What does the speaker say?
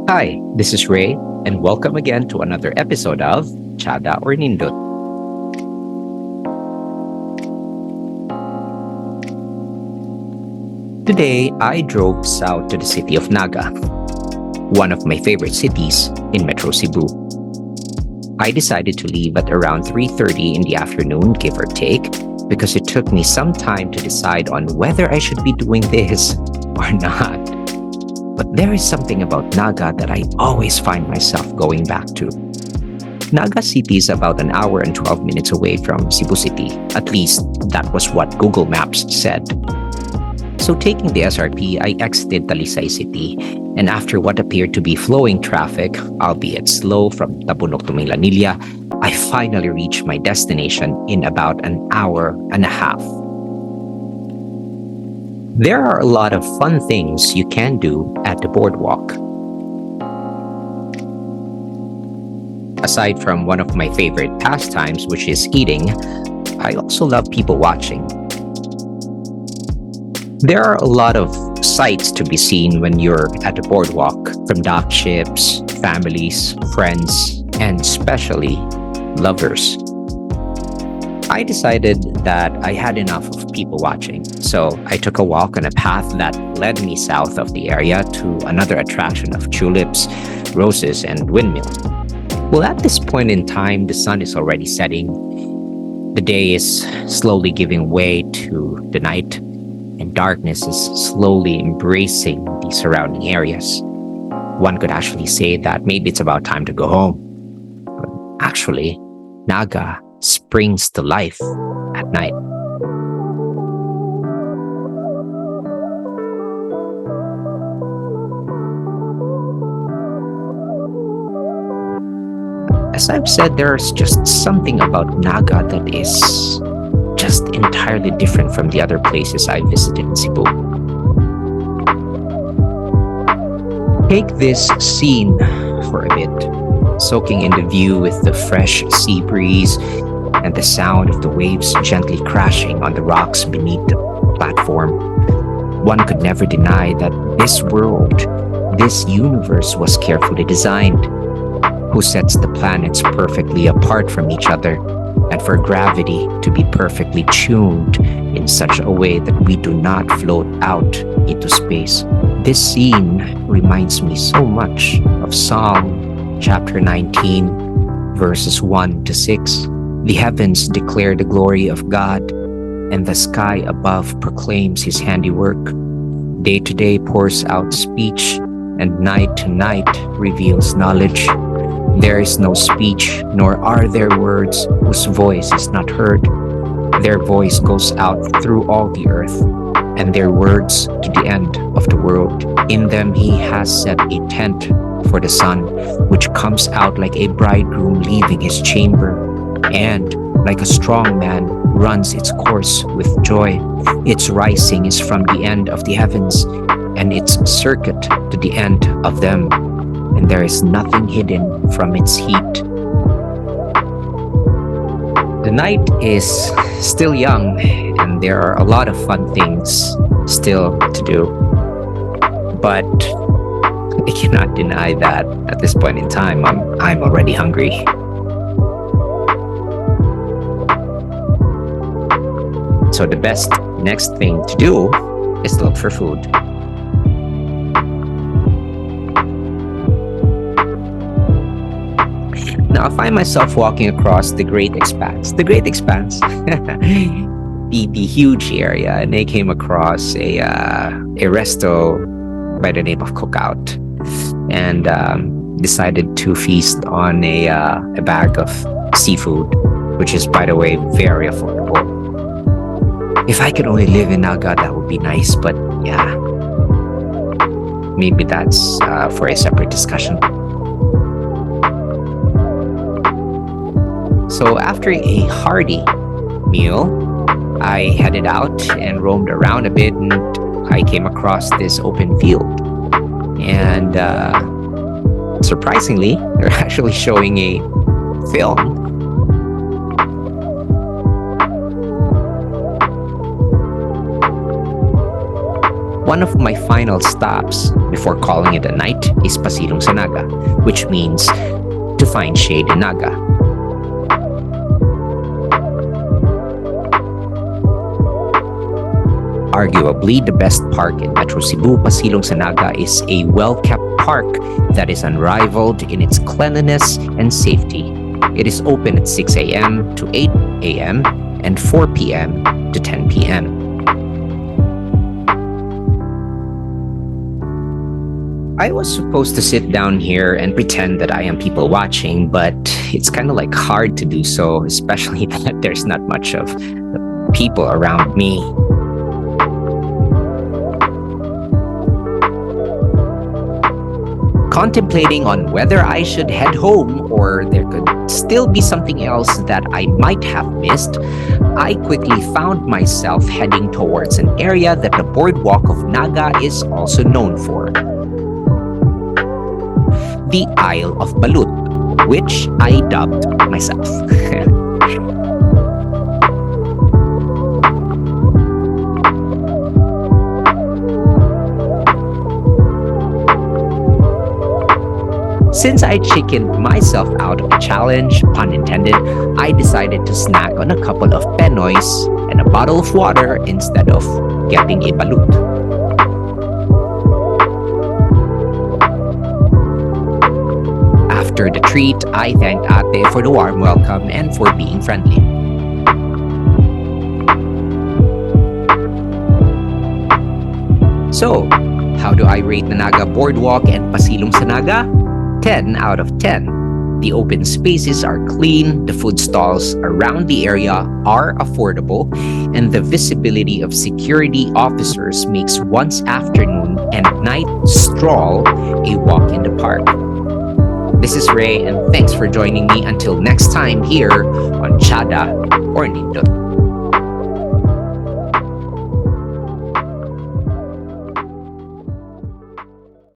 Hi, this is Ray, and welcome again to another episode of Chada or Nindot. Today, I drove south to the city of Naga, one of my favorite cities in Metro Cebu. I decided to leave at around 3:30 in the afternoon, give or take, because it took me some time to decide on whether I should be doing this or not. But there is something about Naga that I always find myself going back to. Naga City is about an hour and 12 minutes away from Cebu City. At least, that was what Google Maps said. So taking the SRP, I exited Talisay City, and after what appeared to be flowing traffic, albeit slow from Tabunok to Milanilla, I finally reached my destination in about an hour and a half. There are a lot of fun things you can do at the Boardwalk. Aside from one of my favorite pastimes, which is eating, I also love people watching. There are a lot of sights to be seen when you're at the Boardwalk, from dock ships, families, friends, and especially lovers. I decided that I had enough of people watching, so I took a walk on a path that led me south of the area to another attraction of tulips, roses, and windmills. Well, at this point in time, the sun is already setting. The day is slowly giving way to the night, and darkness is slowly embracing the surrounding areas. One could actually say that maybe it's about time to go home. But actually, Naga springs to life at night. As I've said, there's just something about Naga that is just entirely different from the other places I visited in Cebu. Take this scene for a bit, soaking in the view with the fresh sea breeze and the sound of the waves gently crashing on the rocks beneath the platform. One could never deny that this world, this universe was carefully designed. Who sets the planets perfectly apart from each other, and for gravity to be perfectly tuned in such a way that we do not float out into space. This scene reminds me so much of Psalm chapter 19, verses 1 to 6. The heavens declare the glory of God, and the sky above proclaims his handiwork. Day to day pours out speech, and night to night reveals knowledge. There is no speech, nor are there words whose voice is not heard. Their voice goes out through all the earth, and their words to the end of the world. In them he has set a tent for the sun, which comes out like a bridegroom leaving his chamber, and like a strong man runs its course with joy. Its rising is from the end of the heavens, and its circuit to the end of them, and there is nothing hidden from its heat. The night is still young, and there are a lot of fun things still to do. But I cannot deny that at this point in time, I'm already hungry. So the best next thing to do is to look for food. Now, I find myself walking across the Great Expanse, the huge area, and I came across a resto by the name of Cookout, and decided to feast on a bag of seafood, which is, by the way, very affordable. If I could only live in Naga, that would be nice, but yeah, maybe that's for a separate discussion. So after a hearty meal, I headed out and roamed around a bit, and I came across this open field. And surprisingly, they're actually showing a film. One of my final stops before calling it a night is Pasilong sa Naga, which means to find shade in Naga. Arguably, the best park in Metro Cebu, Pasilong sa Naga is a well-kept park that is unrivaled in its cleanliness and safety. It is open at 6 a.m. to 8 a.m. and 4 p.m. to 10 p.m. I was supposed to sit down here and pretend that I am people watching, but it's kind of like hard to do so, especially that there's not much of the people around me. Contemplating on whether I should head home or there could still be something else that I might have missed, I quickly found myself heading towards an area that the Boardwalk of Naga is also known for. The Isle of Balut, which I dubbed myself. Since I chickened myself out of the challenge, pun intended, I decided to snack on a couple of penoys and a bottle of water instead of getting a balut. After the treat, I thanked Ate for the warm welcome and for being friendly. So, how do I rate the Naga Boardwalk and Pasilong sa Naga? 10 out of 10. The open spaces are clean, the food stalls around the area are affordable, and the visibility of security officers makes one's afternoon and night stroll a walk in the park. This is Ray, and thanks for joining me until next time here on Chada or Nindot.